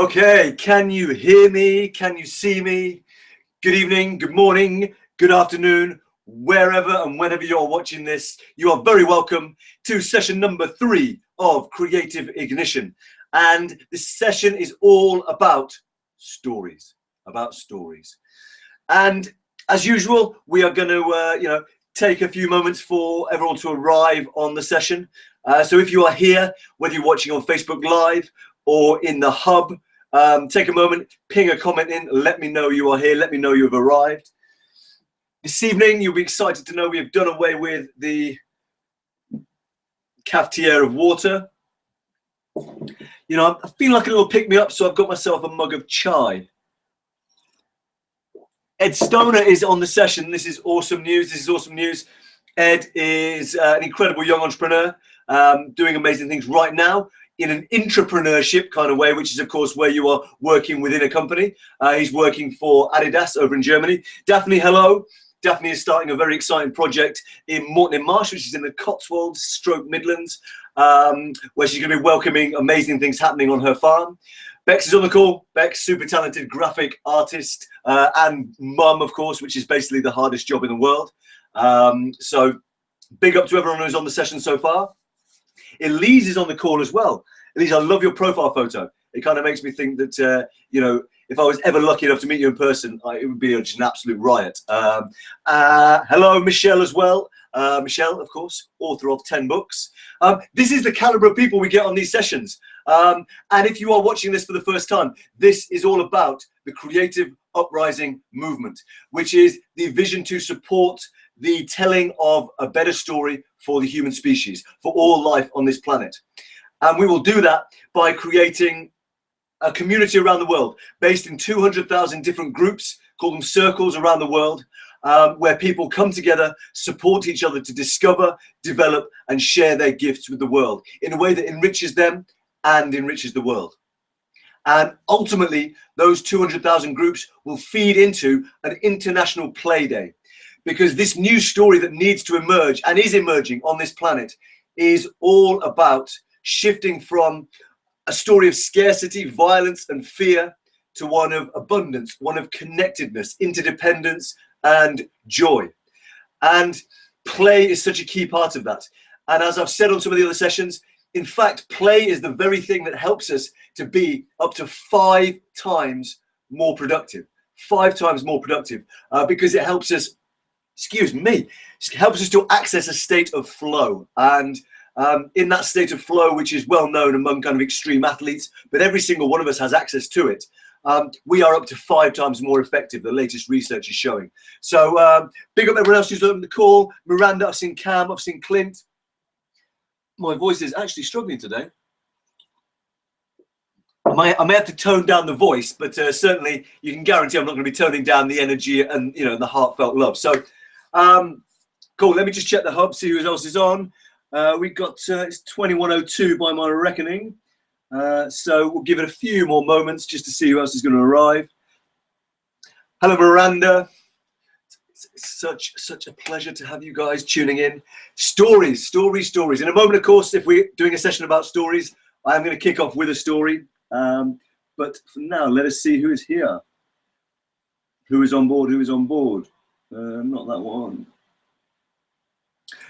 Okay, can you hear me? Can you see me? Good evening, good morning, good afternoon, wherever and whenever you're watching this, you are very welcome to session number 3 of Creative Ignition. And this session is all about stories, And as usual, we are going to, take a few moments for everyone to arrive on the session. So if you are here, whether you're watching on Facebook Live or in the hub, take a moment, ping a comment in, let me know you are here, let me know you've arrived. This evening, you'll be excited to know we have done away with the cafetiere of water. You know, I feel like a little pick-me-up, so I've got myself a mug of chai. Ed Stoner is on the session. This is awesome news. Ed is an incredible young entrepreneur doing amazing things right now in an intrapreneurship kind of way, which is, of course, where you are working within a company. He's working for Adidas over in Germany. Daphne, hello. Daphne is starting a very exciting project in Morton-in-Marsh, which is in the Cotswolds, Midlands, where she's going to be welcoming amazing things happening on her farm. Bex is on the call. Bex, super talented graphic artist and mum, of course, which is basically the hardest job in the world. So big up to everyone who's on the session so far. Elise is on the call as well. Elise, I love your profile photo. It kind of makes me think that, if I was ever lucky enough to meet you in person, it would be just an absolute riot. Hello, Michelle, as well. Michelle, of course, author of 10 books. This is the caliber of people we get on these sessions. And if you are watching this for the first time, this is all about the Creative Uprising movement, which is the vision to support the telling of a better story for the human species, for all life on this planet. And we will do that by creating a community around the world based in 200,000 different groups, call them circles around the world, where people come together, support each other to discover, develop, and share their gifts with the world in a way that enriches them and enriches the world. And ultimately, those 200,000 groups will feed into an international play day, because this new story that needs to emerge and is emerging on this planet is all about shifting from a story of scarcity, violence, and fear to one of abundance, one of connectedness, interdependence, and joy. And play is such a key part of that. And as I've said on some of the other sessions, in fact, play is the very thing that helps us to be up to 5 times more productive. 5 times more productive, because it helps us, helps us to access a state of flow. And in that state of flow, which is well known among kind of extreme athletes, but every single one of us has access to it, we are up to 5 times more effective, the latest research is showing. So big up everyone else who's on the call. Miranda, I've seen Cam, I've seen Clint. My voice is actually struggling today. I may have to tone down the voice, but certainly you can guarantee I'm not going to be toning down the energy and the heartfelt love. So cool. Let me just check the hub, see who else is on. We got it's 21:02 by my reckoning. So we'll give it a few more moments just to see who else is going to arrive. Hello, Miranda. It's such a pleasure to have you guys tuning in. Stories. In a moment, of course, if we're doing a session about stories, I am going to kick off with a story. But for now, let us see who is here. Who is on board? Not that one.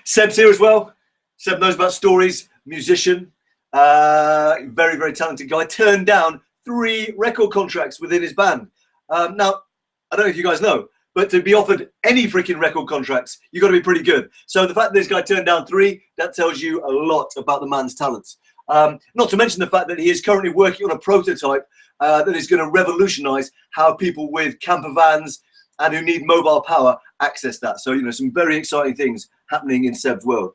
Seb's here as well. Seb knows about stories, musician, very, very talented guy. Turned down 3 record contracts within his band. Now, I don't know if you guys know, but to be offered any freaking record contracts, you've got to be pretty good. So the fact that this guy turned down 3, that tells you a lot about the man's talents. Not to mention the fact that he is currently working on a prototype that is going to revolutionize how people with camper vans and who need mobile power access that. So, some very exciting things happening in Seb's world.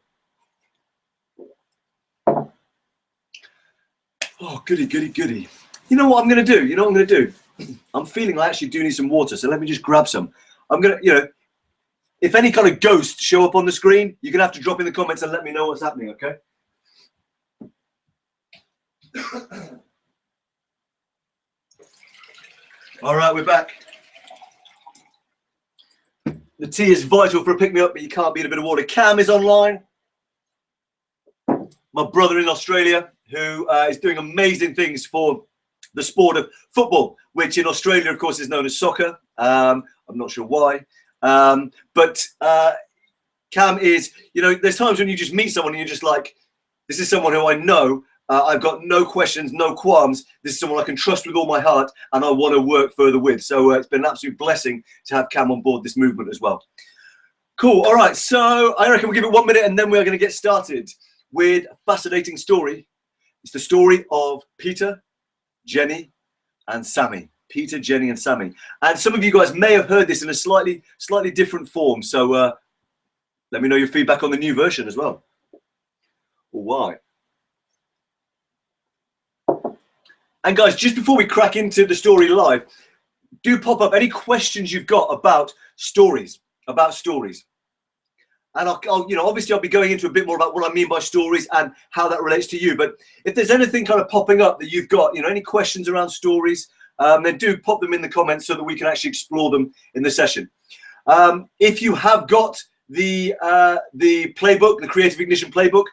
Oh, goody. You know what I'm going to do? I'm feeling I actually do need some water, so let me just grab some. I'm going to, if any kind of ghosts show up on the screen, you're going to have to drop in the comments and let me know what's happening, okay? All right, we're back. The tea is vital for a pick-me-up, but you can't beat a bit of water. Cam is online. My brother in Australia, who is doing amazing things for the sport of football, which in Australia, of course, is known as soccer. I'm not sure why. But Cam is, you know, there's times when you just meet someone and you're just like, this is someone who I know. I've got no questions, no qualms. This is someone I can trust with all my heart and I want to work further with. So it's been an absolute blessing to have Cam on board this movement as well. Cool. All right. So I reckon we'll give it 1 minute and then we're going to get started with a fascinating story. It's the story of Peter, Jenny, and Sammy. Peter, Jenny, and Sammy. And some of you guys may have heard this in a slightly different form. So let me know your feedback on the new version as well. All right. And guys, just before we crack into the story live, do pop up any questions you've got about stories. And I'll you know, obviously I'll be going into a bit more about what I mean by stories and how that relates to you. But if there's anything kind of popping up that you've got, you know, any questions around stories, then do pop them in the comments so that we can actually explore them in the session. If you have got the playbook, the Creative Ignition playbook,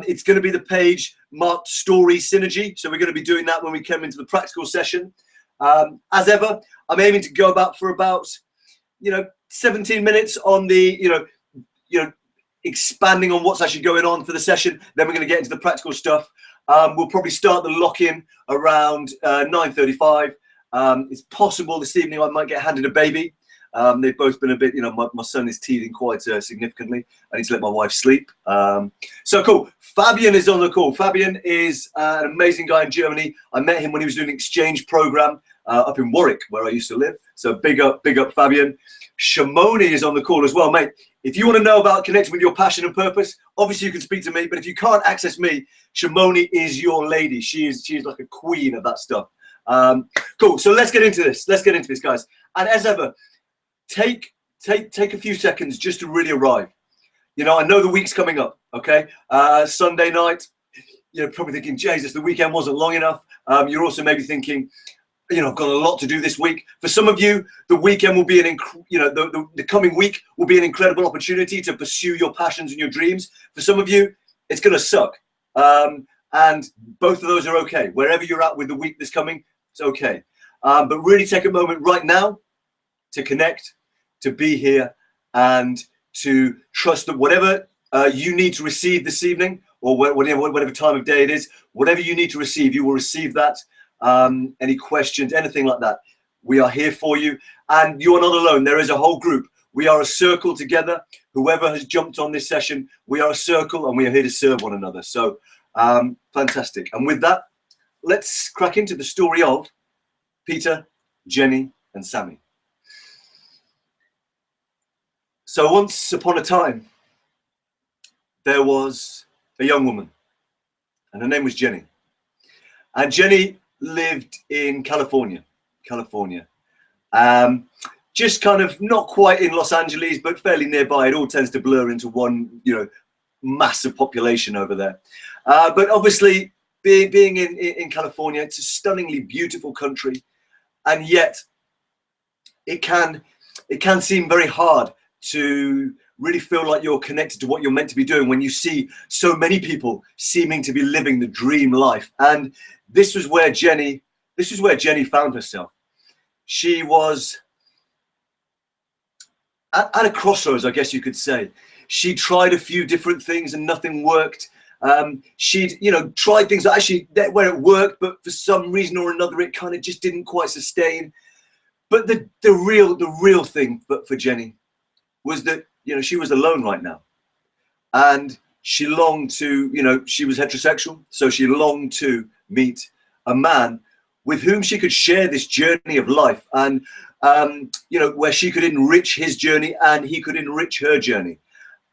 it's going to be the page marked Story Synergy. So we're going to be doing that when we come into the practical session. As ever, I'm aiming to go for about, you know, 17 minutes on the, you know, expanding on what's actually going on for the session. Then we're going to get into the practical stuff. We'll probably start the lock-in around 9:35. It's possible this evening I might get handed a baby. They've both been a bit, you know, my son is teething quite significantly. I need to let my wife sleep. So cool. Fabian is on the call. Fabian is an amazing guy in Germany. I met him when he was doing an exchange program up in Warwick, where I used to live. So big up Fabian. Shimoni is on the call as well, mate. If you want to know about connecting with your passion and purpose, obviously you can speak to me. But if you can't access me, Shimoni is your lady. She is like a queen of that stuff. Cool. So let's get into this. Guys. And as ever, take a few seconds just to really arrive. You know, I know the week's coming up. Okay, Sunday night. You're probably thinking, Jesus, the weekend wasn't long enough. You're also maybe thinking, you know, I've got a lot to do this week. For some of you, the weekend will be the coming week will be an incredible opportunity to pursue your passions and your dreams. For some of you, it's going to suck. And both of those are okay. Wherever you're at with the week that's coming, it's okay. But really take a moment right now to connect, to be here, and to trust that whatever you need to receive this evening, or whatever time of day it is, whatever you need to receive, you will receive that. Any questions, anything like that, we are here for you. And you are not alone. There is a whole group. We are a circle together. Whoever has jumped on this session, we are a circle and we are here to serve one another. So fantastic. And with that, let's crack into the story of Peter, Jenny, and Sammy. So once upon a time, there was a young woman, and her name was Jenny. And Jenny lived in California. Just kind of not quite in Los Angeles, but fairly nearby. It all tends to blur into one, you know, massive population over there. But obviously, being in California, it's a stunningly beautiful country, and yet it can seem very hard to really feel like you're connected to what you're meant to be doing when you see so many people seeming to be living the dream life. And this was where Jenny found herself. She was at a crossroads, I guess you could say. She tried a few different things and nothing worked. She'd, you know, tried things that actually where it worked, but for some reason or another, it kind of just didn't quite sustain. But the real thing for Jenny was that, you know, she was alone right now, and she longed to, you know, she was heterosexual, so she longed to meet a man with whom she could share this journey of life, and you know, where she could enrich his journey and he could enrich her journey.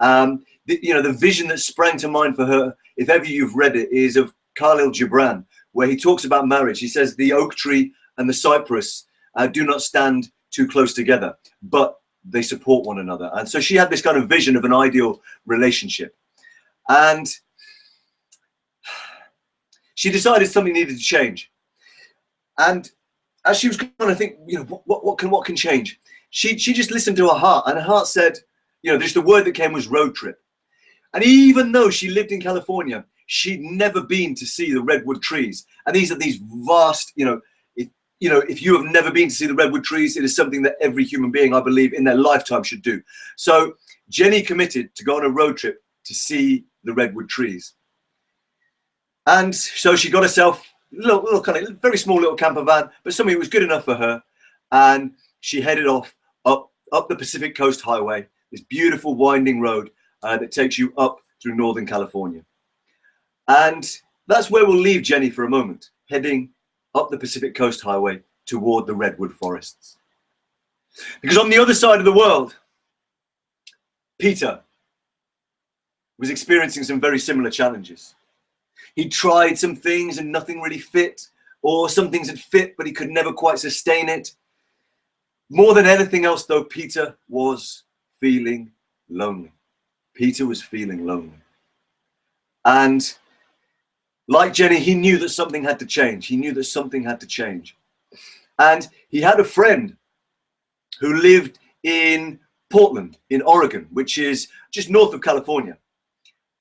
You know, the vision that sprang to mind for her, if ever you've read it, is of Khalil Gibran, where he talks about marriage. He says the oak tree and the cypress do not stand too close together, but they support one another. And so she had this kind of vision of an ideal relationship, and she decided something needed to change. And as she was kind of think, you know, what can change? She just listened to her heart, and her heart said, you know, just the word that came was road trip. And even though she lived in California, she'd never been to see the redwood trees. And these are these vast, you know, you know, if you have never been to see the redwood trees, it is something that every human being, I believe, in their lifetime should do. So Jenny committed to go on a road trip to see the redwood trees. And so she got herself a little kind of very small little camper van, but something that was good enough for her. And she headed off up the Pacific Coast Highway, this beautiful winding road that takes you up through Northern California. And that's where we'll leave Jenny for a moment, heading up the Pacific Coast Highway toward the redwood forests. Because on the other side of the world, Peter was experiencing some very similar challenges. He tried some things and nothing really fit, or some things had fit, but he could never quite sustain it. More than anything else, though, Peter was feeling lonely. Peter was feeling lonely. And like Jenny, he knew that something had to change. He knew that something had to change. And he had a friend who lived in Portland, in Oregon, which is just north of California.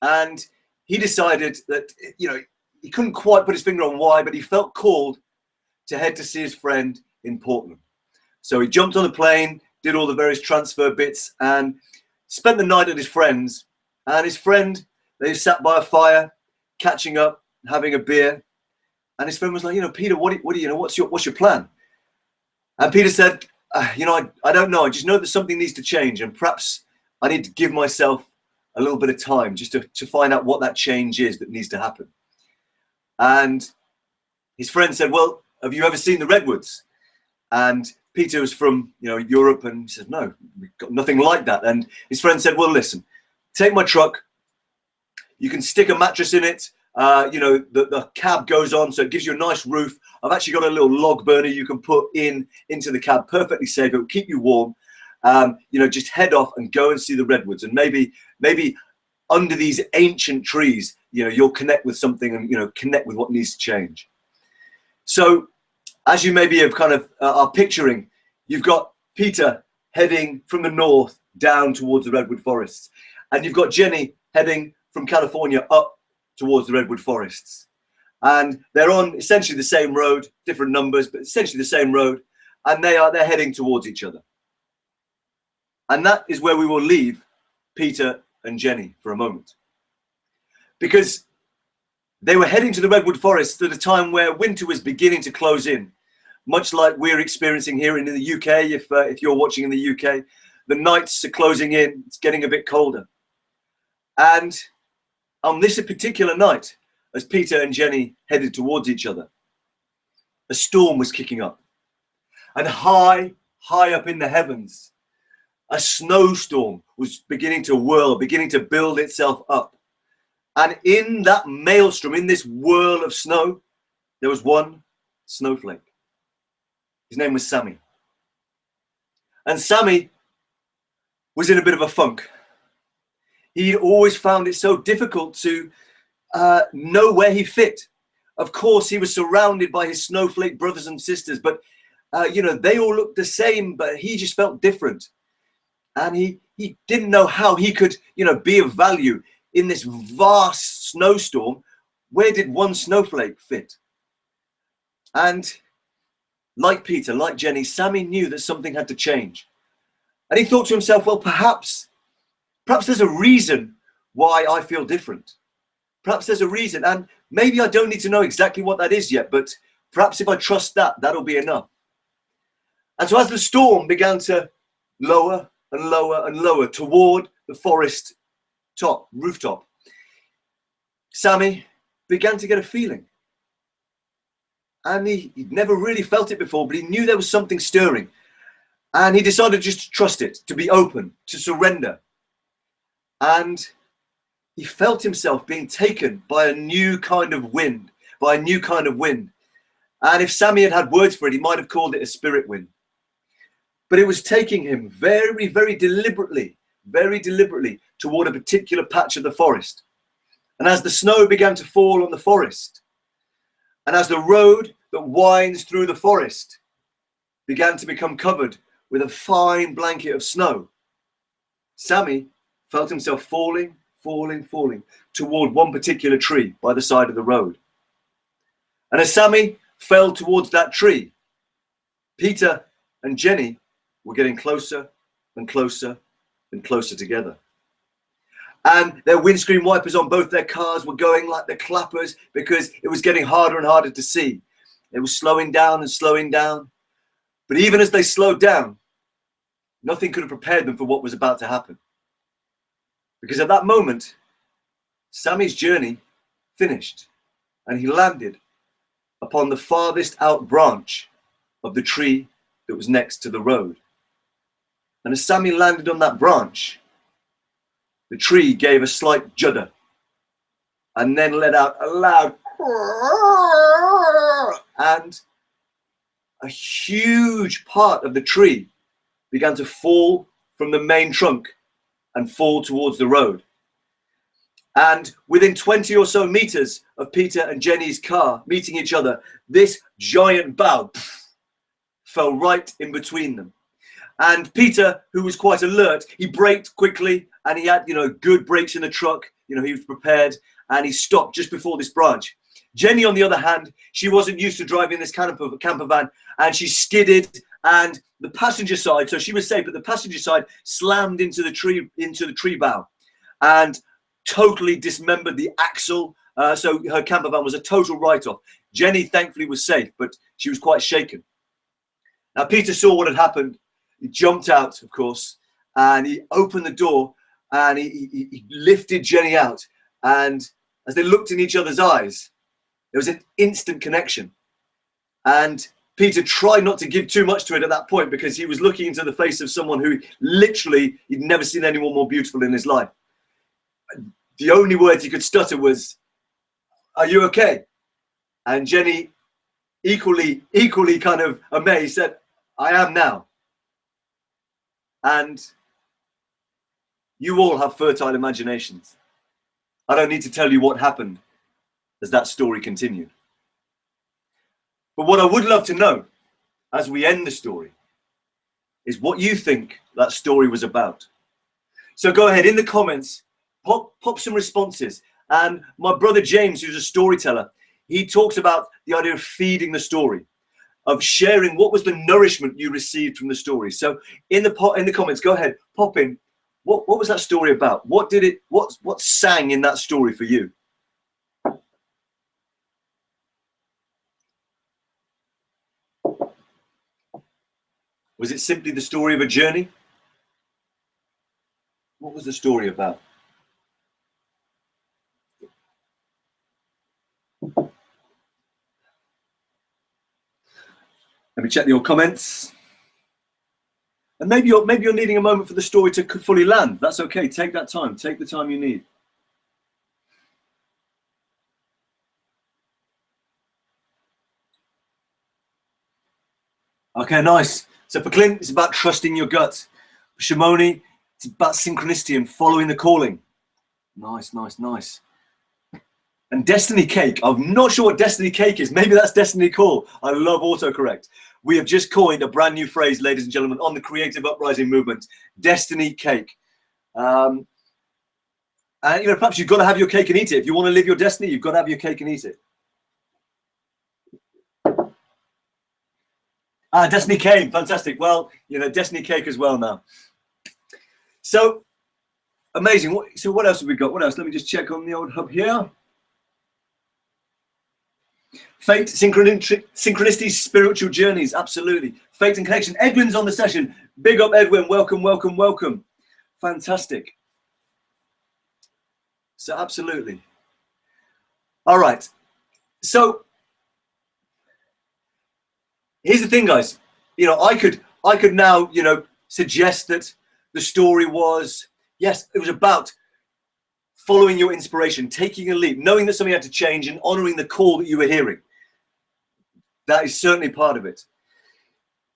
And he decided that, you know, he couldn't quite put his finger on why, but he felt called to head to see his friend in Portland. So he jumped on the plane, did all the various transfer bits, and spent the night at his friend's. And his friend, they sat by a fire, catching up, having a beer. And his friend was like, you know, Peter, what do you know? What's your plan? And Peter said, you know, I don't know. I just know that something needs to change, and perhaps I need to give myself a little bit of time just to find out what that change is that needs to happen. And his friend said, well, have you ever seen the redwoods? And Peter was from, you know, Europe, and he said, no, we've got nothing like that. And his friend said, well, listen, take my truck. You can stick a mattress in it. You know, the cab goes on, so it gives you a nice roof. I've actually got a little log burner you can put into the cab, perfectly safe. It will keep you warm. You know, just head off and go and see the redwoods, and maybe under these ancient trees, you know, you'll connect with something, and, you know, connect with what needs to change. So as you maybe have kind of are picturing, you've got Peter heading from the north down towards the redwood forests, and you've got Jenny heading from California up towards the redwood forests. And they're on essentially the same road, different numbers, but essentially the same road, and they're heading towards each other. And that is where we will leave Peter and Jenny for a moment, because they were heading to the redwood forests at a time where winter was beginning to close in, much like we're experiencing here in the UK. If you're watching in the UK, the nights are closing in. It's getting a bit colder. And on this particular night, as Peter and Jenny headed towards each other, a storm was kicking up. And high up in the heavens, a snowstorm was beginning to whirl, beginning to build itself up. And in that maelstrom, in this whirl of snow, there was one snowflake. His name was Sammy. And Sammy was in a bit of a funk. He always found it so difficult to know where he fit. Of course, he was surrounded by his snowflake brothers and sisters, but you know, they all looked the same, but he just felt different. And he didn't know how he could, you know, be of value in this vast snowstorm. Where did one snowflake fit? And like Peter, like Jenny, Sammy knew that something had to change. And he thought to himself, well, perhaps there's a reason why I feel different. Perhaps there's a reason, and maybe I don't need to know exactly what that is yet, but perhaps if I trust that, that'll be enough. And so as the storm began to lower and lower and lower toward the forest rooftop, Sammy began to get a feeling. And he'd never really felt it before, but he knew there was something stirring. And he decided just to trust it, to be open, to surrender. And he felt himself being taken by a new kind of wind, And if Sammy had had words for it, he might have called it a spirit wind. But it was taking him very, very deliberately toward a particular patch of the forest. And as the snow began to fall on the forest, and as the road that winds through the forest began to become covered with a fine blanket of snow, Sammy felt himself falling toward one particular tree by the side of the road. And as Sammy fell towards that tree, Peter and Jenny were getting closer and closer and closer together. And their windscreen wipers on both their cars were going like the clappers because it was getting harder and harder to see. They were slowing down and slowing down. But even as they slowed down, nothing could have prepared them for what was about to happen. Because at that moment, Sammy's journey finished and he landed upon the farthest out branch of the tree that was next to the road. And as Sammy landed on that branch, the tree gave a slight judder and then let out a loud and a huge part of the tree began to fall from the main trunk and fall towards the road. And within 20 or so meters of Peter and Jenny's car meeting each other, this giant bough fell right in between them. And Peter, who was quite alert, he braked quickly and he had, good brakes in the truck. He was prepared and he stopped just before this branch. Jenny, on the other hand, she wasn't used to driving this camper van and she skidded, and the passenger side, so she was safe, but the passenger side slammed into the tree bough and totally dismembered the axle. So her camper van was a total write-off. Jenny thankfully was safe, but she was quite shaken. Now Peter saw what had happened. He jumped out, of course, and he opened the door and he lifted Jenny out. And as they looked in each other's eyes, there was an instant connection. And Peter tried not to give too much to it at that point because he was looking into the face of someone who literally he'd never seen anyone more beautiful in his life. The only words he could stutter was, "Are you okay?" And Jenny, equally kind of amazed, said, "I am now." And you all have fertile imaginations. I don't need to tell you what happened as that story continued. But what I would love to know as we end the story is what you think that story was about. So go ahead in the comments, pop some responses. And my brother James, who's a storyteller, he talks about the idea of feeding the story, of sharing what was the nourishment you received from the story. So in the comments, go ahead, pop in. What was that story about? What sang in that story for you? Was it simply the story of a journey? What was the story about? Let me check your comments. And maybe you're needing a moment for the story to fully land. That's okay. Take that time. Take the time you need. Okay, nice. So for Clint, it's about trusting your gut. For Shimoni, it's about synchronicity and following the calling. Nice, nice, nice. And Destiny Cake, I'm not sure what Destiny Cake is. Maybe that's Destiny Call. I love autocorrect. We have just coined a brand new phrase, ladies and gentlemen, on the Creative Uprising movement, Destiny Cake. And perhaps you've got to have your cake and eat it. If you want to live your destiny, you've got to have your cake and eat it. Destiny came, fantastic. Well, Destiny Cake as well now. So amazing. So what else have we got? What else? Let me just check on the old hub here. Fate, synchronicity, spiritual journeys, absolutely. Fate and connection. Edwin's on the session. Big up, Edwin. Welcome, welcome, welcome. Fantastic. So absolutely. All right. So here's the thing, guys. I could now, suggest that the story was, yes, it was about following your inspiration, taking a leap, knowing that something had to change and honoring the call that you were hearing. That is certainly part of it.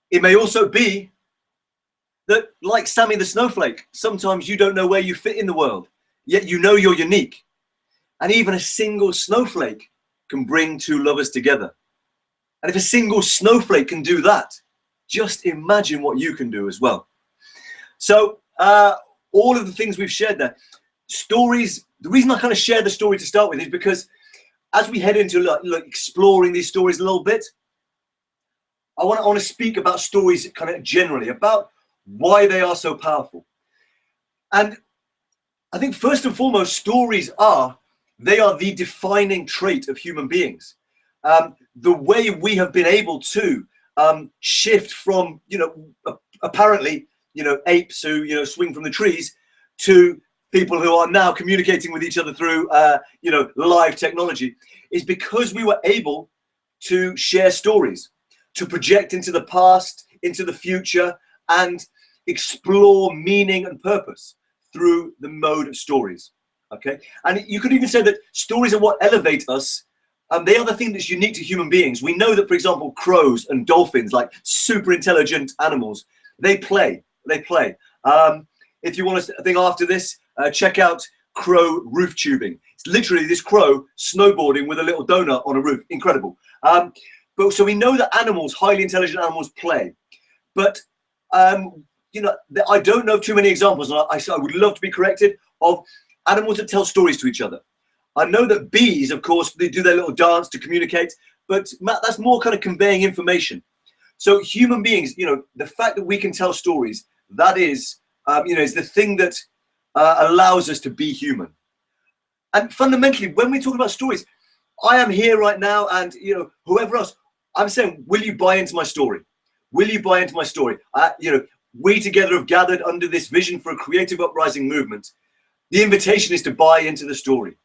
It may also be that, like Sammy the Snowflake, sometimes you don't know where you fit in the world, yet you know you're unique. And even a single snowflake can bring two lovers together. And if a single snowflake can do that, just imagine what you can do as well. So all of the things we've shared there, stories, the reason I kind of share the story to start with is because as we head into exploring these stories a little bit, I want to speak about stories kind of generally, about why they are so powerful. And I think first and foremost, stories are the defining trait of human beings. The way we have been able to shift from, apparently, apes who, swing from the trees, to people who are now communicating with each other through, live technology, is because we were able to share stories, to project into the past, into the future, and explore meaning and purpose through the mode of stories. Okay, and you could even say that stories are what elevate us. They are the thing that's unique to human beings. We know that, for example, crows and dolphins, like super intelligent animals, they play. If you want to think after this, check out crow roof tubing. It's literally this crow snowboarding with a little donut on a roof. Incredible. But so we know that animals, highly intelligent animals, play. But I don't know too many examples, and I would love to be corrected, of animals that tell stories to each other. I know that bees, of course, they do their little dance to communicate, but Matt, that's more kind of conveying information. So human beings, the fact that we can tell stories, that is, is the thing that allows us to be human. And fundamentally, when we talk about stories, I am here right now, and whoever else, I'm saying, will you buy into my story? Will you buy into my story? We together have gathered under this vision for a creative uprising movement. The invitation is to buy into the story.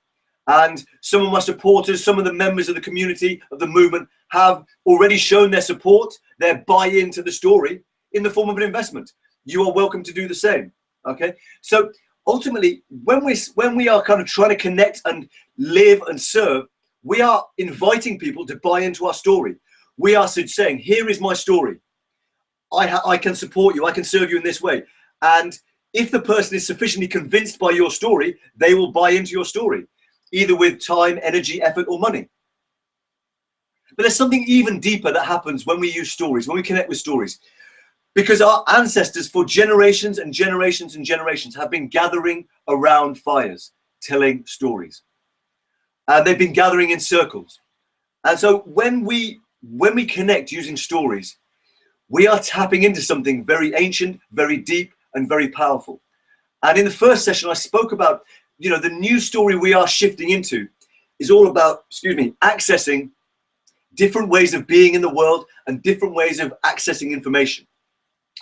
And some of my supporters, some of the members of the community, of the movement, have already shown their support, their buy-in to the story in the form of an investment. You are welcome to do the same. Okay? So ultimately, when we are kind of trying to connect and live and serve, we are inviting people to buy into our story. We are saying, here is my story. I can support you. I can serve you in this way. And if the person is sufficiently convinced by your story, they will buy into your story, either with time, energy, effort, or money. But there's something even deeper that happens when we use stories, when we connect with stories. Because our ancestors for generations and generations and generations have been gathering around fires, telling stories. And they've been gathering in circles. And so when we connect using stories, we are tapping into something very ancient, very deep, and very powerful. And in the first session, I spoke about, the new story we are shifting into is all about, accessing different ways of being in the world and different ways of accessing information.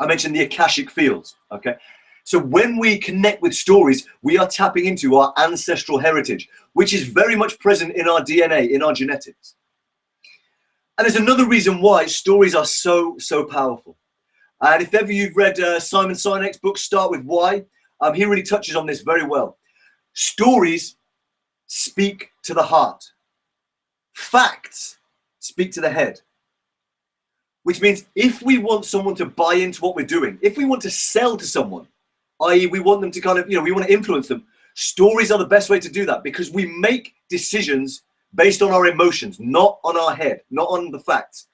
I mentioned the Akashic fields, okay? So when we connect with stories, we are tapping into our ancestral heritage, which is very much present in our DNA, in our genetics. And there's another reason why stories are so powerful. And if ever you've read Simon Sinek's book, Start With Why, he really touches on this very well. Stories speak to the heart. Facts speak to the head. Which means if we want someone to buy into what we're doing, if we want to sell to someone, i.e. we want them to kind of, we want to influence them, stories are the best way to do that, because we make decisions based on our emotions, not on our head, not on the facts.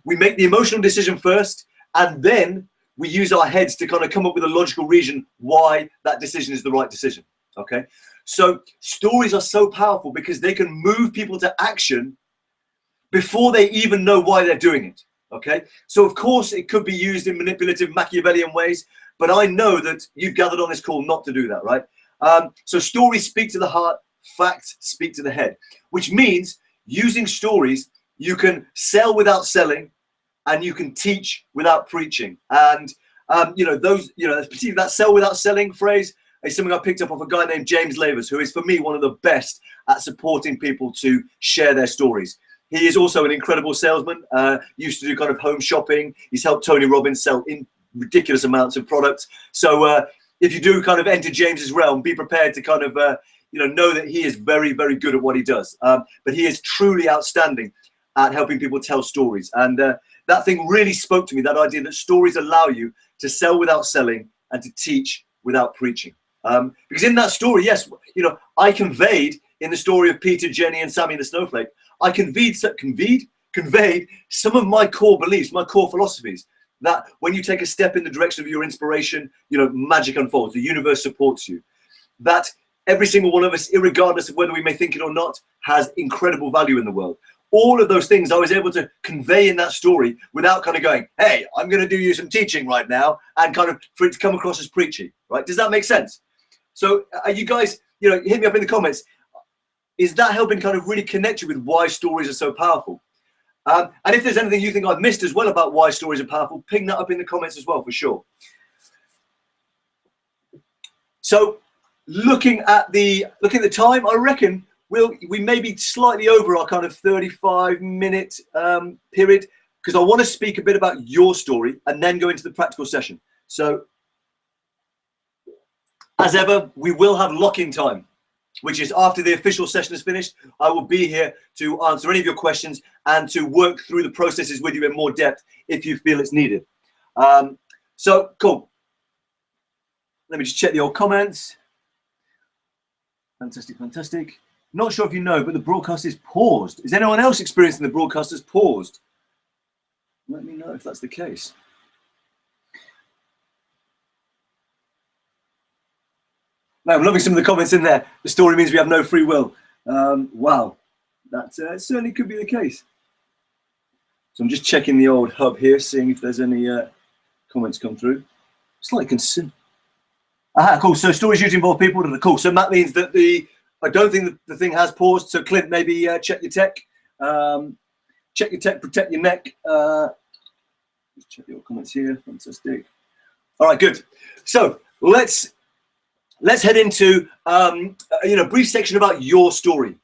We make the emotional decision first, and then we use our heads to kind of come up with a logical reason why that decision is the right decision. Okay, so stories are so powerful because they can move people to action before they even know why they're doing it. Okay, so of course it could be used in manipulative Machiavellian ways, but I know that you've gathered on this call not to do that, right? So stories speak to the heart, facts speak to the head, which means using stories, you can sell without selling, and you can teach without preaching. And particularly that sell without selling phrase is something I picked up off a guy named James Lavers, who is for me one of the best at supporting people to share their stories. He is also an incredible salesman, used to do kind of home shopping. He's helped Tony Robbins sell in ridiculous amounts of products. So if you do kind of enter James's realm, be prepared to kind of know that he is very, very good at what he does. But he is truly outstanding at helping people tell stories. And that thing really spoke to me, that idea that stories allow you to sell without selling and to teach without preaching. Because in that story, yes, I conveyed in the story of Peter, Jenny, and Sammy the Snowflake, I conveyed some of my core beliefs, my core philosophies, that when you take a step in the direction of your inspiration, magic unfolds, the universe supports you. That every single one of us, irregardless of whether we may think it or not, has incredible value in the world. all of those things I was able to convey in that story without kind of going, hey, I'm going to do you some teaching right now, and kind of for it to come across as preachy, right? Does that make sense? So are you guys, you know, hit me up in the comments. Is that helping kind of really connect you with why stories are so powerful? And if there's anything you think I've missed as well about why stories are powerful, ping that up in the comments as well, for sure. So looking at the time, I reckon we may be slightly over our kind of 35-minute period, because I want to speak a bit about your story and then go into the practical session. So as ever, we will have lock-in time, which is after the official session is finished. I will be here to answer any of your questions and to work through the processes with you in more depth if you feel it's needed. So cool. Let me just check the old comments. Fantastic, fantastic. Not sure if you know, but the broadcast is paused. Is anyone else experiencing the broadcast as paused? Let me know if that's the case. No, I'm loving some of the comments in there. The story means we have no free will. Wow, that certainly could be the case. So I'm just checking the old hub here, seeing if there's any comments come through. It's like concern. Aha, cool. So stories usually involve people. Cool. So that means that I don't think that the thing has paused. So Clint, maybe check your tech. Check your tech, protect your neck. Just check your comments here. Fantastic. All right, good. So let's head into a brief section about your story.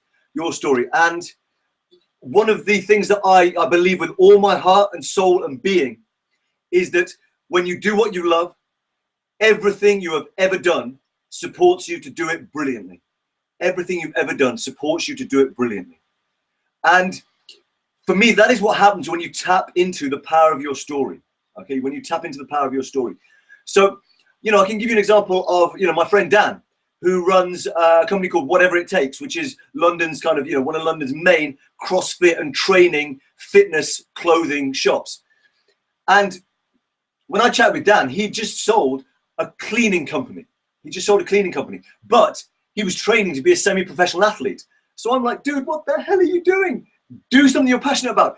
And one of the things that I believe with all my heart and soul and being is that when you do what you love, everything you have ever done supports you to do it brilliantly. Everything you've ever done supports you to do it brilliantly. And for me, that is what happens when you tap into the power of your story. Okay, when you tap into the power of your story. So, I can give you an example of, my friend Dan, who runs a company called Whatever It Takes, which is London's kind of, one of London's main CrossFit and training fitness clothing shops. And when I chatted with Dan, he just sold a cleaning company. But he was training to be a semi-professional athlete. So I'm like, dude, what the hell are you doing? Do something you're passionate about.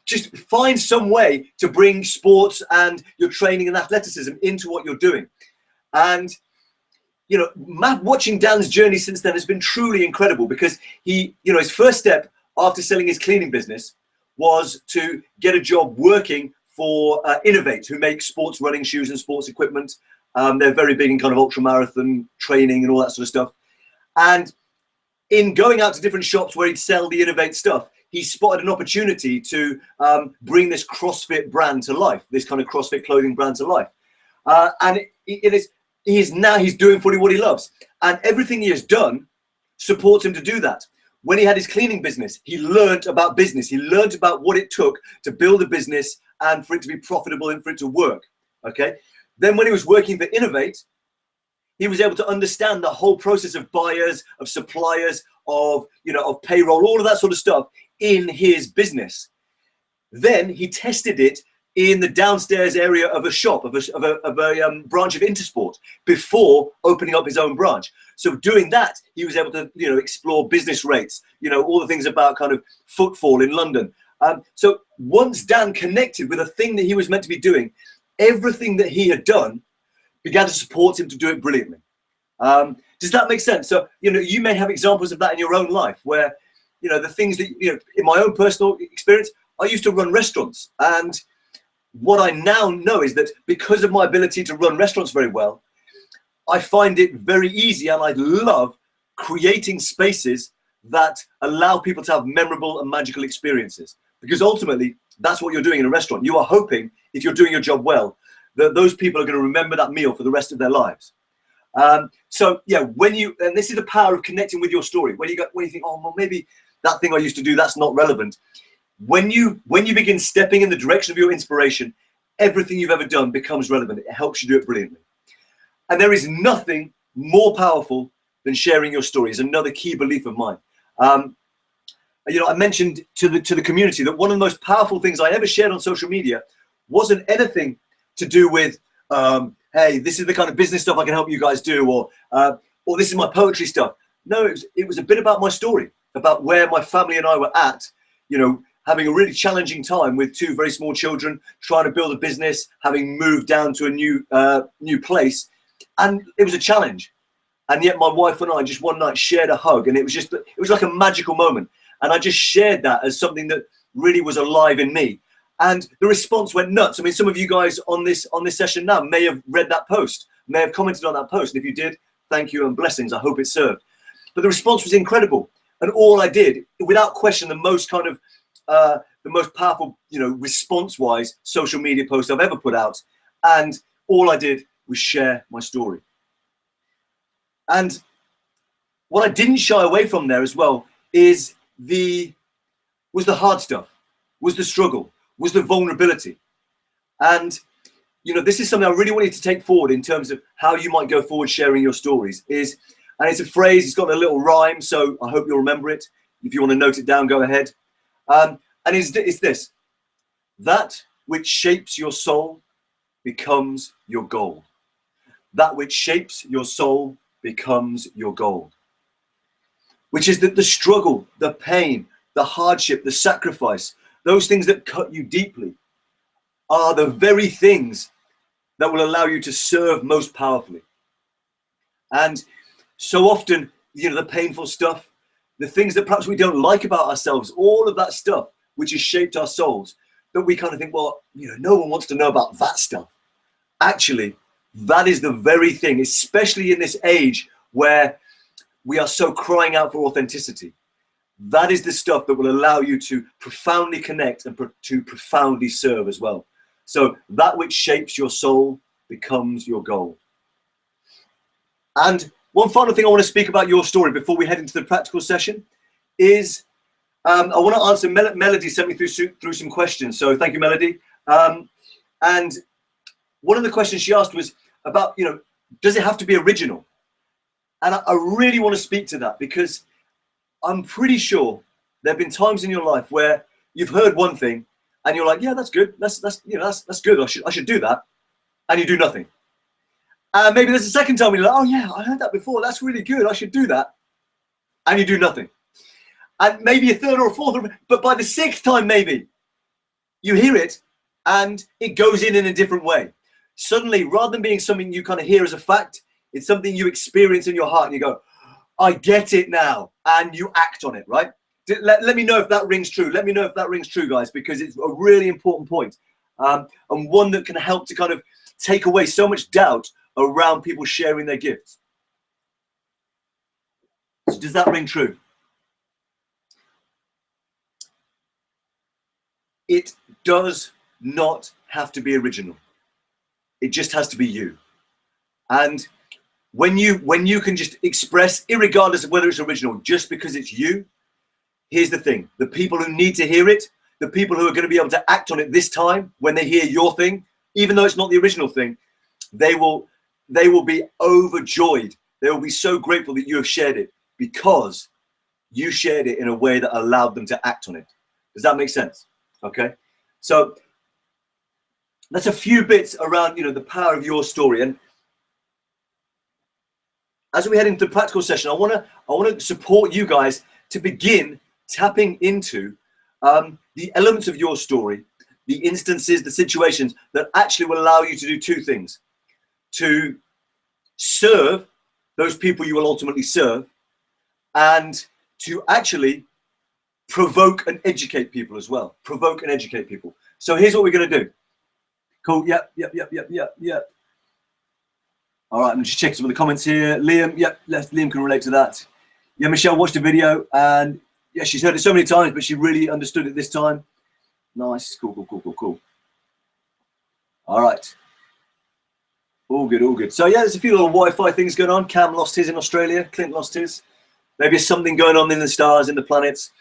Just find some way to bring sports and your training and athleticism into what you're doing. And, watching Dan's journey since then has been truly incredible, because he, his first step after selling his cleaning business was to get a job working for Innovate, who make sports running shoes and sports equipment. They're very big in kind of ultra marathon training and all that sort of stuff. And in going out to different shops where he'd sell the Innovate stuff, he spotted an opportunity to bring this CrossFit brand to life, this kind of CrossFit clothing brand to life. And he's doing fully what he loves. And everything he has done supports him to do that. When he had his cleaning business, he learned about business. He learned about what it took to build a business and for it to be profitable and for it to work. Okay. Then when he was working for Innovate, he was able to understand the whole process of buyers, of suppliers, of payroll, all of that sort of stuff in his business. Then he tested it in the downstairs area of a shop, of a branch of Intersport, before opening up his own branch. So doing that, he was able to, explore business rates, all the things about kind of footfall in London. So once Dan connected with a thing that he was meant to be doing, everything that he had done began to support him to do it brilliantly. Does that make sense? So, you may have examples of that in your own life where, the things that, in my own personal experience, I used to run restaurants. And what I now know is that because of my ability to run restaurants very well, I find it very easy, and I love creating spaces that allow people to have memorable and magical experiences. Because ultimately, that's what you're doing in a restaurant. You are hoping, if you're doing your job well, that those people are going to remember that meal for the rest of their lives. So yeah, and this is the power of connecting with your story. When you think, oh, well, maybe that thing I used to do, that's not relevant. When you begin stepping in the direction of your inspiration, everything you've ever done becomes relevant. It helps you do it brilliantly. And there is nothing more powerful than sharing your story. Is another key belief of mine. I mentioned to the community that one of the most powerful things I ever shared on social media wasn't anything to do with, hey, this is the kind of business stuff I can help you guys do, or this is my poetry stuff. No, it was a bit about my story, about where my family and I were at you know, having a really challenging time with two very small children, trying to build a business, having moved down to a new place, and it was a challenge. And yet my wife and I just one night shared a hug, and it was like a magical moment. And I just shared that as something that really was alive in me. And the response went nuts. I mean, some of you guys on this session now may have read that post, may have commented on that post. And if you did, thank you and blessings. I hope it served. But the response was incredible. And all I did, without question, the most powerful, you know, response-wise social media post I've ever put out. And all I did was share my story. And what I didn't shy away from there as well was the hard stuff, was the struggle, was the vulnerability. And, you know, this is something I really wanted to take forward in terms of how you might go forward sharing your stories and it's a phrase, it's got a little rhyme, so I hope you'll remember it. If you want to note it down, go ahead. And it's this: that which shapes your soul becomes your gold. That which shapes your soul becomes your gold. Which is that the struggle, the pain, the hardship, the sacrifice, those things that cut you deeply are the very things that will allow you to serve most powerfully. And so often, you know, the painful stuff, the things that perhaps we don't like about ourselves, all of that stuff which has shaped our souls, that we kind of think, well, you know, no one wants to know about that stuff. Actually, that is the very thing, especially in this age where we are so crying out for authenticity. That is the stuff that will allow you to profoundly connect and to profoundly serve as well. So that which shapes your soul becomes your goal. And one final thing I want to speak about your story before we head into the practical session is I want to answer Melody sent me through some questions. So thank you, Melody. And one of the questions she asked was about, you know, does it have to be original? And I really want to speak to that, because I'm pretty sure there have been times in your life where you've heard one thing and you're like, yeah, that's good. That's good. I should do that. And you do nothing. And maybe there's a second time when you're like, oh yeah, I heard that before. That's really good. I should do that. And you do nothing. And maybe a third or a fourth, but by the sixth time, maybe you hear it and it goes in a different way. Suddenly, rather than being something you kind of hear as a fact, it's something you experience in your heart and you go, I get it now. And you act on it, right? Let me know if that rings true. Let me know if that rings true, guys, because it's a really important point. And one that can help to kind of take away so much doubt around people sharing their gifts. So does that ring true? It does not have to be original. It just has to be you. And when you can just express, irregardless of whether it's original, just because it's you, here's the thing: the people who need to hear it, the people who are going to be able to act on it this time when they hear your thing, even though it's not the original thing, they will be overjoyed. They will be so grateful that you have shared it, because you shared it in a way that allowed them to act on it. Does that make sense? Okay. So that's a few bits around, you know, the power of your story. And as we head into the practical session, I want to support you guys to begin tapping into the elements of your story, the instances, the situations that actually will allow you to do two things: to serve those people you will ultimately serve, and to actually provoke and educate people as well. Provoke and educate people. So here's what we're going to do. Cool. Yep. All right, I'm just checking some of the comments here. Liam, yep, Liam can relate to that. Yeah, Michelle watched the video, and yeah, she's heard it so many times, but she really understood it this time. Nice. Cool. All right. All good. So yeah, there's a few little Wi-Fi things going on. Cam lost his in Australia. Clint lost his. Maybe there's something going on in the stars, in the planets.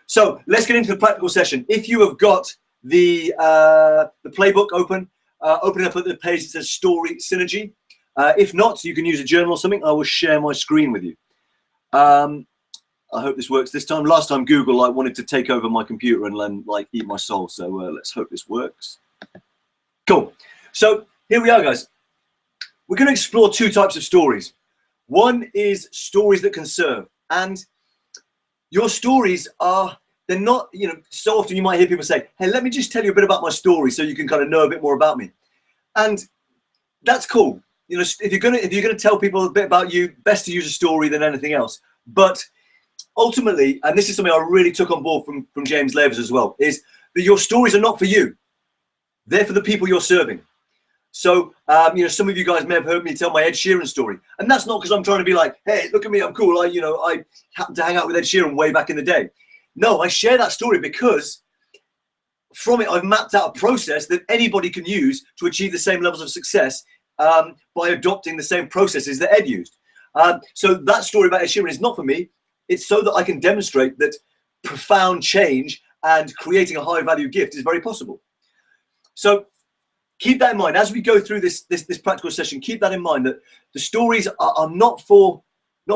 So let's get into the practical session. If you have got the playbook open it up at the page that says Story Synergy. If not, you can use a journal or something. I will share my screen with you. I hope this works this time. Last time Google wanted to take over my computer and eat my soul. So let's hope this works. Cool. So here we are, guys. We're going to explore two types of stories. One is stories that can serve, and your stories are they're not, you know, so often you might hear people say, hey, let me just tell you a bit about my story so you can kind of know a bit more about me. And that's cool. You know, if you're gonna tell people a bit about you, best to use a story than anything else. But ultimately, and this is something I really took on board from James Lavers as well, is that your stories are not for you. They're for the people you're serving. So, you know, some of you guys may have heard me tell my Ed Sheeran story. And that's not because I'm trying to be like, hey, look at me, I'm cool. I happened to hang out with Ed Sheeran way back in the day. No, I share that story because from it, I've mapped out a process that anybody can use to achieve the same levels of success by adopting the same processes that Ed used. So that story about Ed Sheeran is not for me. It's so that I can demonstrate that profound change and creating a high value gift is very possible. So keep that in mind as we go through this practical session. Keep that in mind, that the stories are not for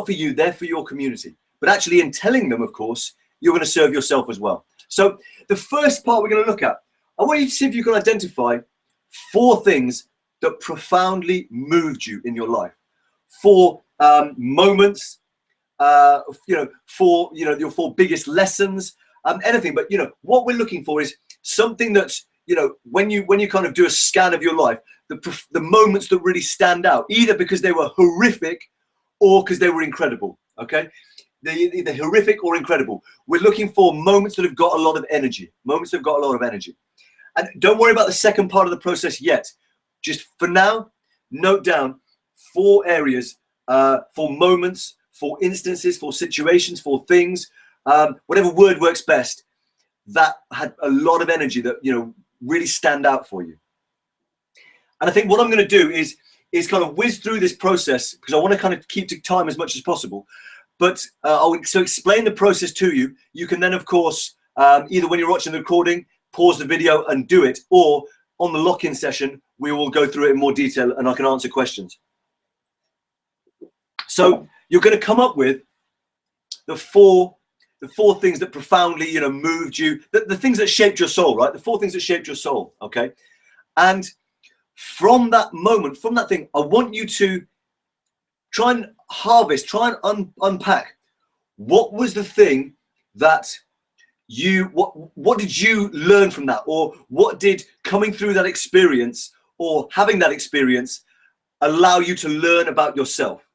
you, they're for your community. But actually in telling them, of course, you're going to serve yourself as well. So the first part we're going to look at, I want you to see if you can identify 4 things that profoundly moved you in your life. 4 moments, you know, your 4 biggest lessons, anything. But, you know, what we're looking for is something that's, you know, when you kind of do a scan of your life, the moments that really stand out, either because they were horrific or because they were incredible. Okay. The horrific or incredible. We're looking for moments that have got a lot of energy, And don't worry about the second part of the process yet. Just for now, note down 4 areas, 4 moments, 4 instances, 4 situations, 4 things, whatever word works best, that had a lot of energy that, you know, really stand out for you. And I think what I'm going to do is kind of whiz through this process, because I want to kind of keep to time as much as possible. But I'll explain the process to you. You can then, of course, either when you're watching the recording, pause the video and do it, or on the lock-in session, we will go through it in more detail and I can answer questions. So you're going to come up with the four things that profoundly, you know, moved you, the things that shaped your soul, right? The 4 things that shaped your soul, okay? And from that moment, from that thing, I want you to try and harvest, try and unpack what was the thing that what did you learn from that, or what did coming through that experience or having that experience allow you to learn about yourself?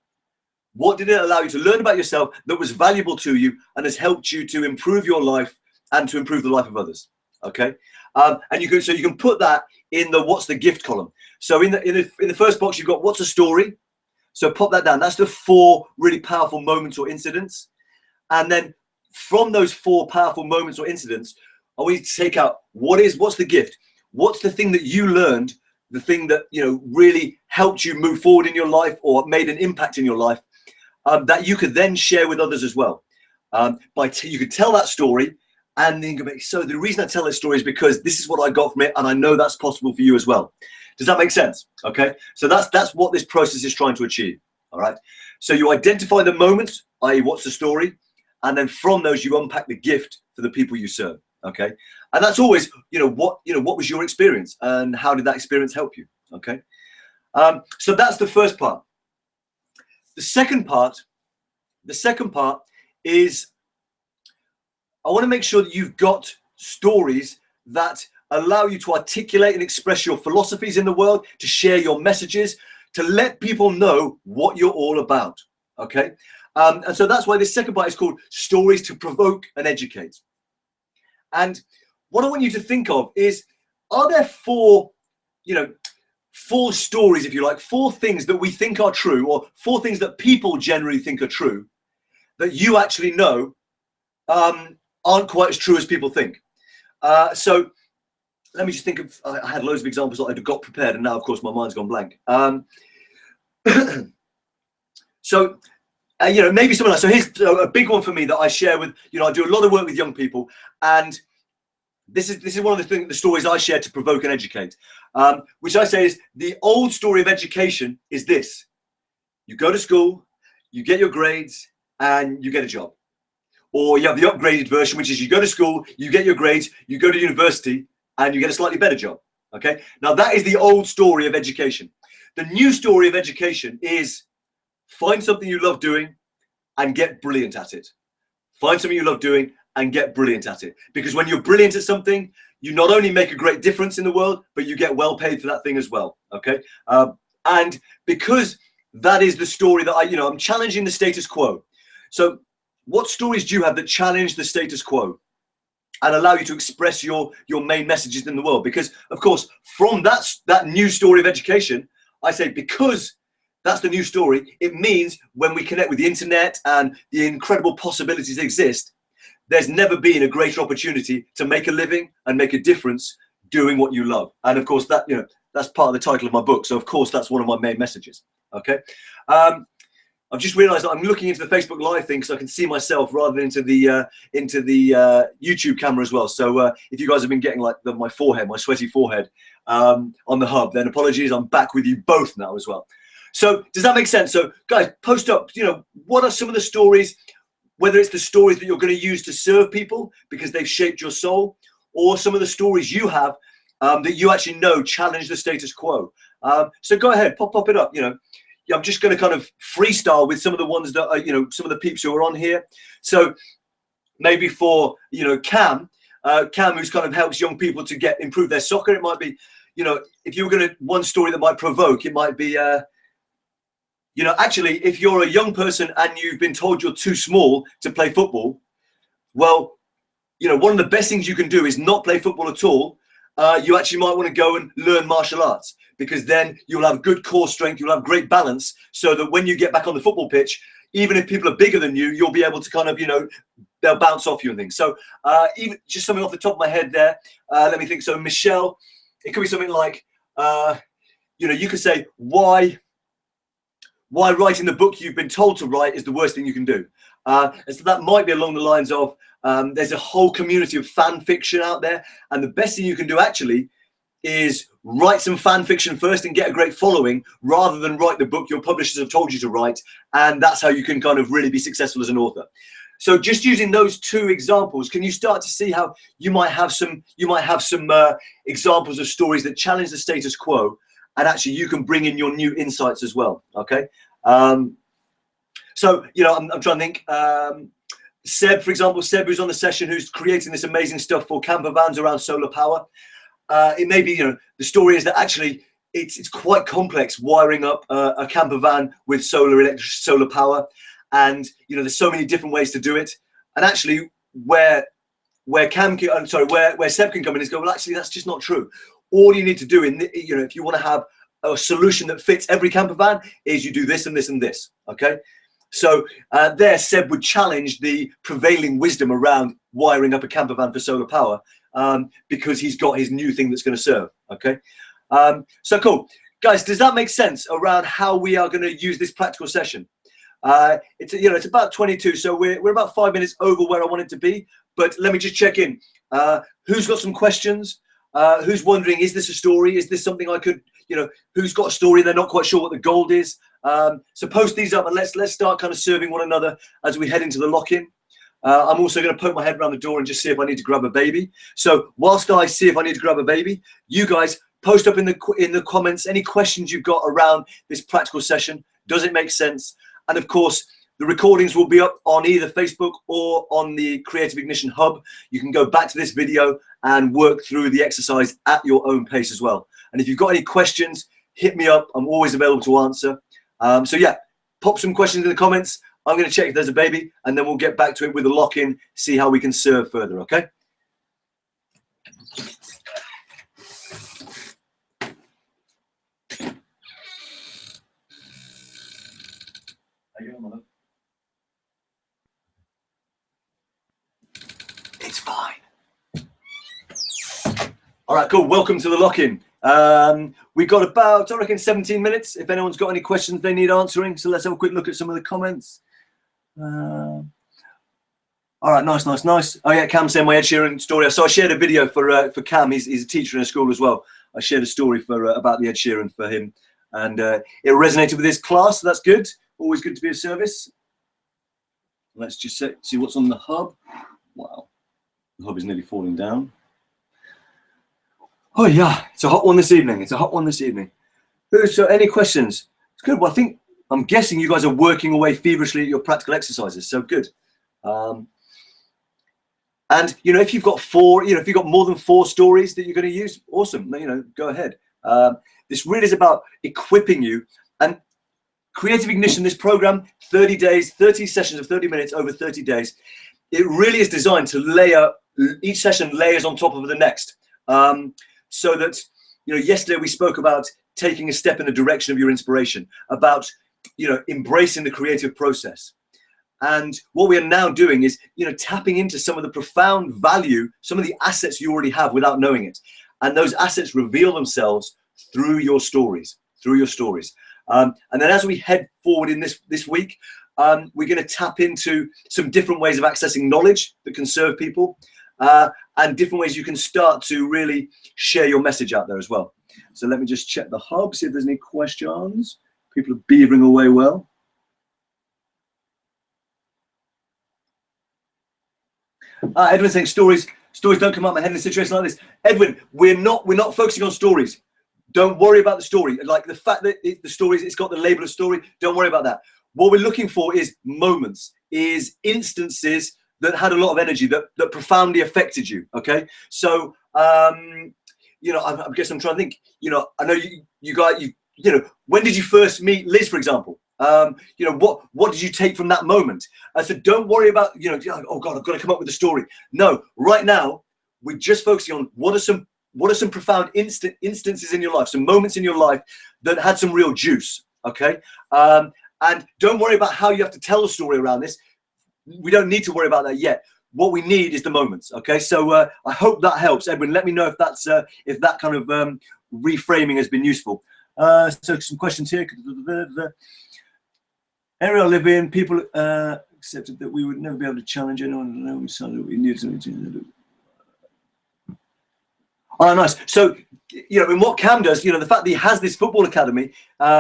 What did it allow you to learn about yourself that was valuable to you and has helped you to improve your life and to improve the life of others? Okay, and you can put that in the what's the gift column. So in the first box you've got what's a story. So pop that down. That's the 4 really powerful moments or incidents. And then from those 4 powerful moments or incidents, I want you to take out what's the gift? What's the thing that you learned, the thing that, you know, really helped you move forward in your life or made an impact in your life, that you could then share with others as well. You could tell that story and then go, so the reason I tell that story is because this is what I got from it, and I know that's possible for you as well. Does that make sense? Okay, so that's what this process is trying to achieve. All right, so you identify the moments, i.e. what's the story, and then from those you unpack the gift for the people you serve. Okay, and that's always, what was your experience and how did that experience help you? Okay, so that's the first part. The second part is I want to make sure that you've got stories that allow you to articulate and express your philosophies in the world, to share your messages, to let people know what you're all about. Okay, and so that's why this second part is called Stories to Provoke and Educate. And what I want you to think of is, are there four stories, if you like, 4 things that we think are true, or 4 things that people generally think are true, that you actually know aren't quite as true as people think? So let me just think of, I had loads of examples that I'd got prepared, and now, of course, my mind's gone blank. So, maybe something like, so here's a big one for me that I share with, I do a lot of work with young people, and this is one of the stories I share to provoke and educate, which I say is the old story of education is this: you go to school, you get your grades, and you get a job. Or you have the upgraded version, which is you go to school, you get your grades, you go to university, and you get a slightly better job. Okay, now that is the old story of education. The new story of education is find something you love doing and get brilliant at it. Find something you love doing and get brilliant at it. Because when you're brilliant at something, you not only make a great difference in the world, but you get well paid for that thing as well. Okay. And because that is the story that I'm challenging the status quo. So what stories do you have that challenge the status quo and allow you to express your main messages in the world? Because of course, from that new story of education, I say, because that's the new story, it means when we connect with the internet and the incredible possibilities that exist, there's never been a greater opportunity to make a living and make a difference doing what you love. And of course, that that's part of the title of my book. So of course, that's one of my main messages. Okay. I've just realized that I'm looking into the Facebook Live thing so I can see myself rather than into the YouTube camera as well. So if you guys have been getting like my forehead, my sweaty forehead on the hub, then apologies. I'm back with you both now as well. So does that make sense? So guys, post up, what are some of the stories, whether it's the stories that you're going to use to serve people because they've shaped your soul, or some of the stories you have that you actually know challenge the status quo. So go ahead, pop it up. I'm just going to kind of freestyle with some of the ones that are, some of the peeps who are on here. So maybe for, Cam, who's kind of helps young people to improve their soccer. It might be, if you were going to, one story that might provoke, it might be, actually, if you're a young person and you've been told you're too small to play football, well, one of the best things you can do is not play football at all. You actually might want to go and learn martial arts, because then you'll have good core strength, you'll have great balance, so that when you get back on the football pitch, even if people are bigger than you, you'll be able to kind of, they'll bounce off you and things. So even just something off the top of my head there, let me think. So Michelle, it could be something like, you could say, why writing the book you've been told to write is the worst thing you can do. And so that might be along the lines of, there's a whole community of fan fiction out there, and the best thing you can do actually is write some fan fiction first and get a great following, rather than write the book your publishers have told you to write. And that's how you can kind of really be successful as an author. So just using those two examples, can you start to see how you might have some examples of stories that challenge the status quo, and actually you can bring in your new insights as well. Okay. So, I'm trying to think, Seb, for example, Seb, who's on the session, who's creating this amazing stuff for camper vans around solar power. It may be, the story is that actually it's quite complex wiring up a camper van with solar power. And, there's so many different ways to do it. And actually where Seb can come in is go, well, actually, that's just not true. All you need to do if you want to have a solution that fits every camper van, is you do this and this and this. Okay. So there, Seb would challenge the prevailing wisdom around wiring up a camper van for solar power, because he's got his new thing that's going to serve. Okay. So cool. Guys, does that make sense around how we are going to use this practical session? It's about 22, so we're about 5 minutes over where I want it to be. But let me just check in. Who's got some questions? Who's wondering, is this a story? Is this something I could, who's got a story and they're not quite sure what the gold is? So post these up and let's start kind of serving one another as we head into the lock-in. I'm also going to poke my head around the door and just see if I need to grab a baby. So whilst I see if I need to grab a baby, you guys post up in the comments any questions you've got around this practical session. Does it make sense? And of course, the recordings will be up on either Facebook or on the Creative Ignition Hub. You can go back to this video and work through the exercise at your own pace as well. And if you've got any questions, hit me up. I'm always available to answer. So yeah, pop some questions in the comments. I'm going to check if there's a baby, and then we'll get back to it with the lock-in, see how we can serve further, okay? How you doing, mother? It's fine. All right, cool. Welcome to the lock-in. We've got about, I reckon, 17 minutes. If anyone's got any questions they need answering, so let's have a quick look at some of the comments. All right, nice. Oh yeah, Cam saying my Ed Sheeran story. So I shared a video for Cam. He's a teacher in a school as well. I shared a story about the Ed Sheeran for him, and it resonated with his class. So that's good. Always good to be of service. Let's just see what's on the hub. Wow, the hub is nearly falling down. Oh yeah, it's a hot one this evening. So any questions? It's good. Well, I'm guessing you guys are working away feverishly at your practical exercises. So good. And, you know, if you've got four, you know, if you've got more than 4 stories that you're going to use, awesome, you know, go ahead. This really is about equipping you. And Creative Ignition, this program, 30 days, 30 sessions of 30 minutes over 30 days. It really is designed to layer, each session layers on top of the next. So that, you know, yesterday we spoke about taking a step in the direction of your inspiration, about, you know, embracing the creative process. And what we are now doing is, you know, tapping into some of the profound value, some of the assets you already have without knowing it. And those assets reveal themselves through your stories, And then as we head forward in this week, we're going to tap into some different ways of accessing knowledge that can serve people, and different ways you can start to really share your message out there as well. So let me just check the hub, see if there's any questions. People are beavering away well. Edwin's saying stories don't come up my head in a situation like this. Edwin, we're not focusing on stories. Don't worry about the story. Like the fact that the stories, it's got the label of story. Don't worry about that. What we're looking for is moments, is instances that had a lot of energy, that profoundly affected you. Okay, so you know, I guess I'm trying to think. You know, I know you guys, you know, when did you first meet Liz, for example? You know, what did you take from that moment? So don't worry about, you know, oh God, I've got to come up with a story. No, right now we're just focusing on what are some profound instances in your life, some moments in your life that had some real juice. Okay, and don't worry about how you have to tell the story around this. We don't need to worry about that yet. What we need is the moments. Okay, so I hope that helps, Edwin. Let me know if that kind of reframing has been useful. So some questions here. Area I live in, people accepted that we would never be able to challenge anyone. No, we decided we needed to. Oh, nice. So, you know, in what Cam does, you know, the fact that he has this football academy,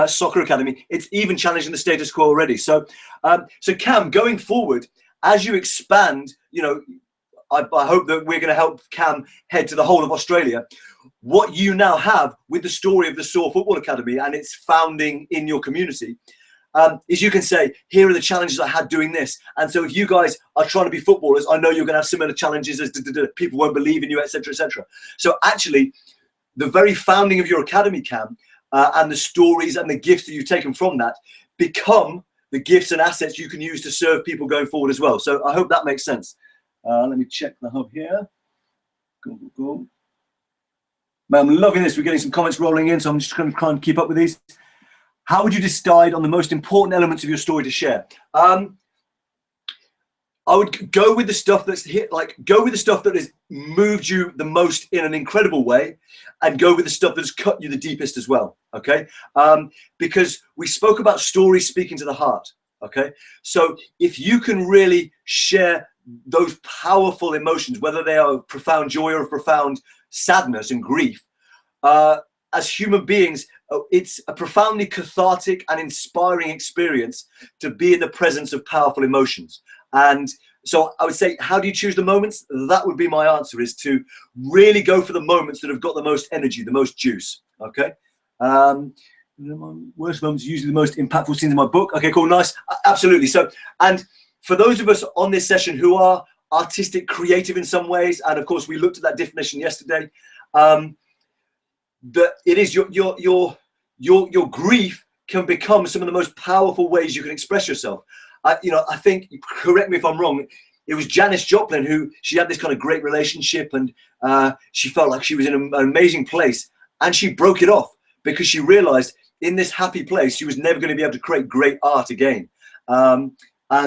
soccer academy, it's even challenging the status quo already. So, so Cam, going forward, as you expand, you know, I hope that we're going to help Cam head to the whole of Australia. What you now have with the story of the SOAR Football Academy and its founding in your community, is you can say, here are the challenges I had doing this. And so if you guys are trying to be footballers, I know you're going to have similar challenges as people won't believe in you, etc., etc. So actually, the very founding of your academy, Cam, and the stories and the gifts that you've taken from that become the gifts and assets you can use to serve people going forward as well. So I hope that makes sense. Let me check the hub here. Go. Man, I'm loving this. We're getting some comments rolling in, so I'm just going to try and keep up with these. How would you decide on the most important elements of your story to share? I would go with the stuff that's hit, like go with the stuff that has moved you the most in an incredible way, and go with the stuff that's cut you the deepest as well. Okay, because we spoke about stories speaking to the heart. Okay, so if you can really share those powerful emotions, whether they are profound joy or profound sadness and grief, as human beings, it's a profoundly cathartic and inspiring experience to be in the presence of powerful emotions. And so I would say, how do you choose the moments? That would be my answer, is to really go for the moments that have got the most energy, the most juice. Okay. My worst moments are usually the most impactful scenes in my book. Okay, cool, nice. Absolutely. So, and for those of us on this session who are artistic, creative in some ways, and of course we looked at that definition yesterday, that it is your grief can become some of the most powerful ways you can express yourself. You know, I think, correct me if I'm wrong, it was Janis Joplin who, she had this kind of great relationship, and she felt like she was in an amazing place, and she broke it off because she realized in this happy place she was never going to be able to create great art again. And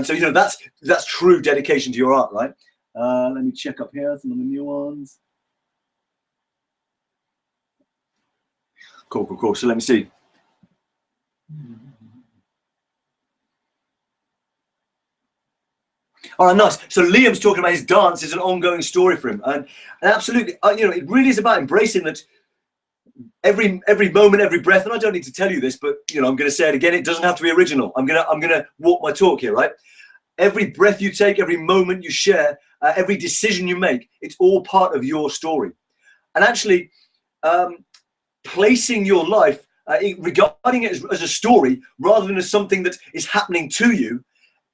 so, you know, that's true dedication to your art, right? Let me check up here some of the new ones. Cool. So let me see. All right, nice. So Liam's talking about his dance as an ongoing story for him, and absolutely, you know, it really is about embracing that every moment, every breath. And I don't need to tell you this, but you know, I'm going to say it again. It doesn't have to be original. I'm gonna walk my talk here, right? Every breath you take, every moment you share, every decision you make, it's all part of your story. And actually, placing your life, regarding it as a story rather than as something that is happening to you,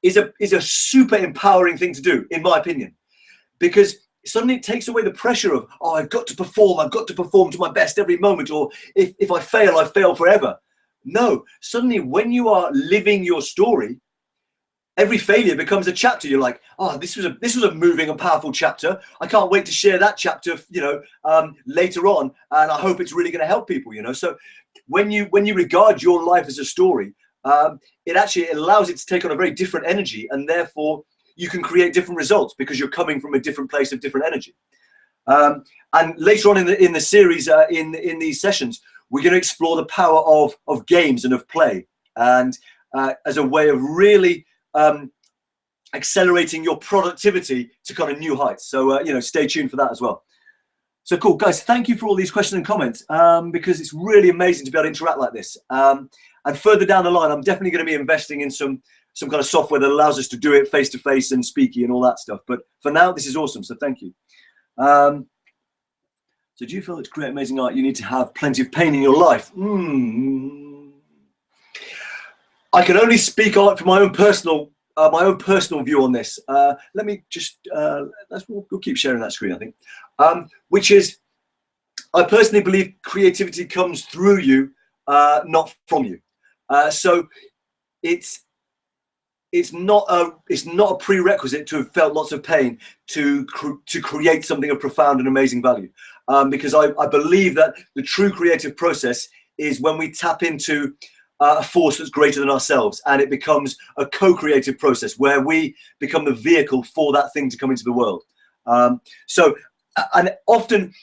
is a super empowering thing to do, in my opinion. because suddenly it takes away the pressure of, oh, I've got to perform to my best every moment, or if I fail forever. No, suddenly when you are living your story, every failure becomes a chapter. You're like, oh, this was a moving and powerful chapter. I can't wait to share that chapter, later on, and I hope it's really going to help people. So when you regard your life as a story, it allows it to take on a very different energy, and therefore you can create different results because you're coming from a different place of different energy. And later on in the series, in these sessions, we're going to explore the power of games and of play, and as a way of really accelerating your productivity to kind of new heights. So stay tuned for that as well. So cool, guys, thank you for all these questions and comments, because it's really amazing to be able to interact like this. And further down the line, I'm definitely going to be investing in some kind of software that allows us to do it face to face and speaky and all that stuff. But for now, this is awesome, so thank you. So do you feel that to create amazing art you need to have plenty of pain in your life? I can only speak on it from my own personal view on this. Let me just we'll keep sharing that screen, I think. Which is, I personally believe creativity comes through you, not from you. So it's not a prerequisite to have felt lots of pain to create something of profound and amazing value. Because I believe that the true creative process is when we tap into a force that's greater than ourselves, and it becomes a co-creative process where we become the vehicle for that thing to come into the world. And often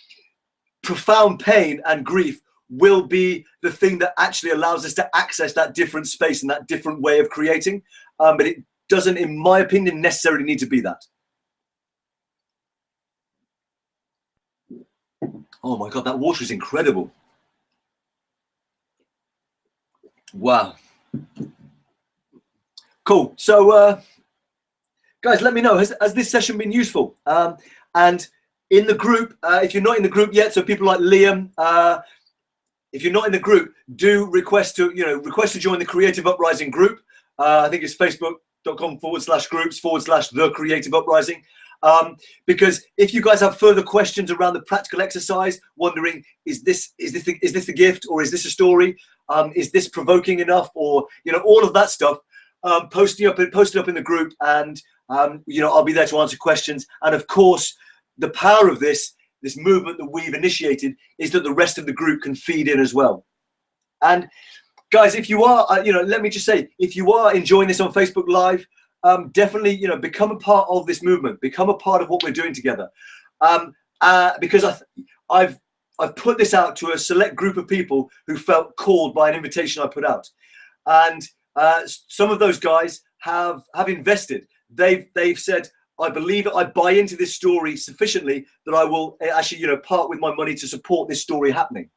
profound pain and grief will be the thing that actually allows us to access that different space and that different way of creating. But it doesn't, in my opinion, necessarily need to be that. Oh my God, that water is incredible. Wow. Cool. So, guys, let me know, has this session been useful? And in the group, if you're not in the group yet, so people like Liam, if you're not in the group, do request to join the Creative Uprising group. I think it's facebook.com/groups/The Creative Uprising. Because if you guys have further questions around the practical exercise, wondering, is this the gift, or is this a story? Is this provoking enough, or all of that stuff, post it up in the group, and I'll be there to answer questions. And of course, the power of this movement that we've initiated is that the rest of the group can feed in as well. And guys, if you are, let me just say, if you are enjoying this on Facebook Live, definitely, become a part of this movement, become a part of what we're doing together. Because I've put this out to a select group of people who felt called by an invitation I put out. And some of those guys have invested. They've said, I believe it, I buy into this story sufficiently that I will actually, part with my money to support this story happening.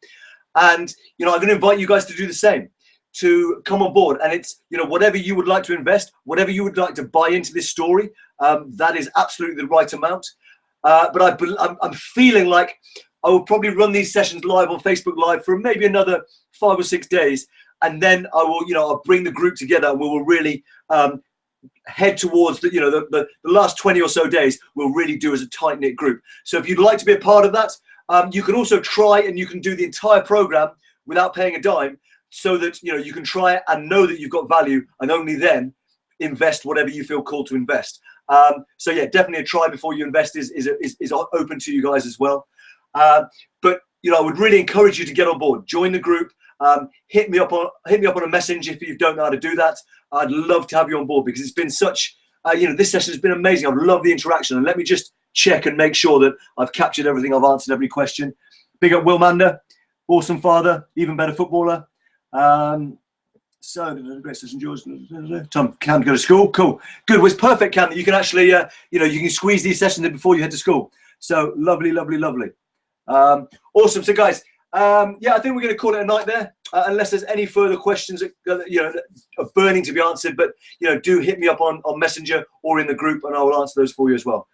And, I'm going to invite you guys to do the same, to come on board. And it's, whatever you would like to invest, whatever you would like to buy into this story, that is absolutely the right amount. But I'm feeling like I will probably run these sessions live on Facebook Live for maybe another 5 or 6 days. And then I will, I'll bring the group together, and we will really head towards the last 20 or so days we'll really do as a tight-knit group. So if you'd like to be a part of that, you can also try, and you can do the entire program without paying a dime, so that you can try it and know that you've got value, and only then invest whatever you feel called to invest. So yeah, definitely a try before you invest is open to you guys as well. But I would really encourage you to get on board, join the group. Hit me up on a message if you don't know how to do that. I'd love to have you on board, because it's been such this session has been amazing. I love the interaction. And let me just check and make sure that I've captured everything, I've answered every question. Big up Will Mander, awesome father, even better footballer. So great session, George. Tom, Cam, go to school. Cool, good. Well, it's perfect, Cam, that you can actually you can squeeze these sessions in before you head to school. So lovely. Awesome. So guys, yeah, I think we're going to call it a night there, unless there's any further questions that are burning to be answered. But do hit me up on Messenger or in the group, and I will answer those for you as well.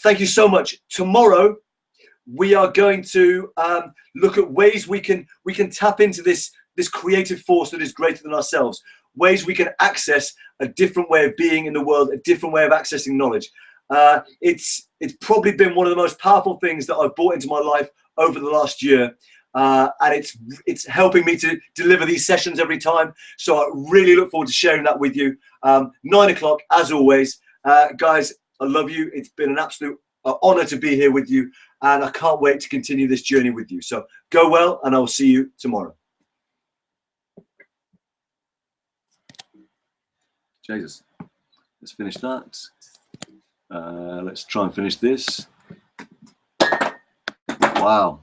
Thank you so much. Tomorrow we are going to look at ways we can tap into this creative force that is greater than ourselves, ways we can access a different way of being in the world, a different way of accessing knowledge. It's probably been one of the most powerful things that I've brought into my life over the last year. And it's helping me to deliver these sessions every time. So I really look forward to sharing that with you. 9 o'clock, as always. Guys, I love you. It's been an absolute honor to be here with you. And I can't wait to continue this journey with you. So go well, and I will see you tomorrow. Jesus, let's finish that. Let's try and finish this. Wow.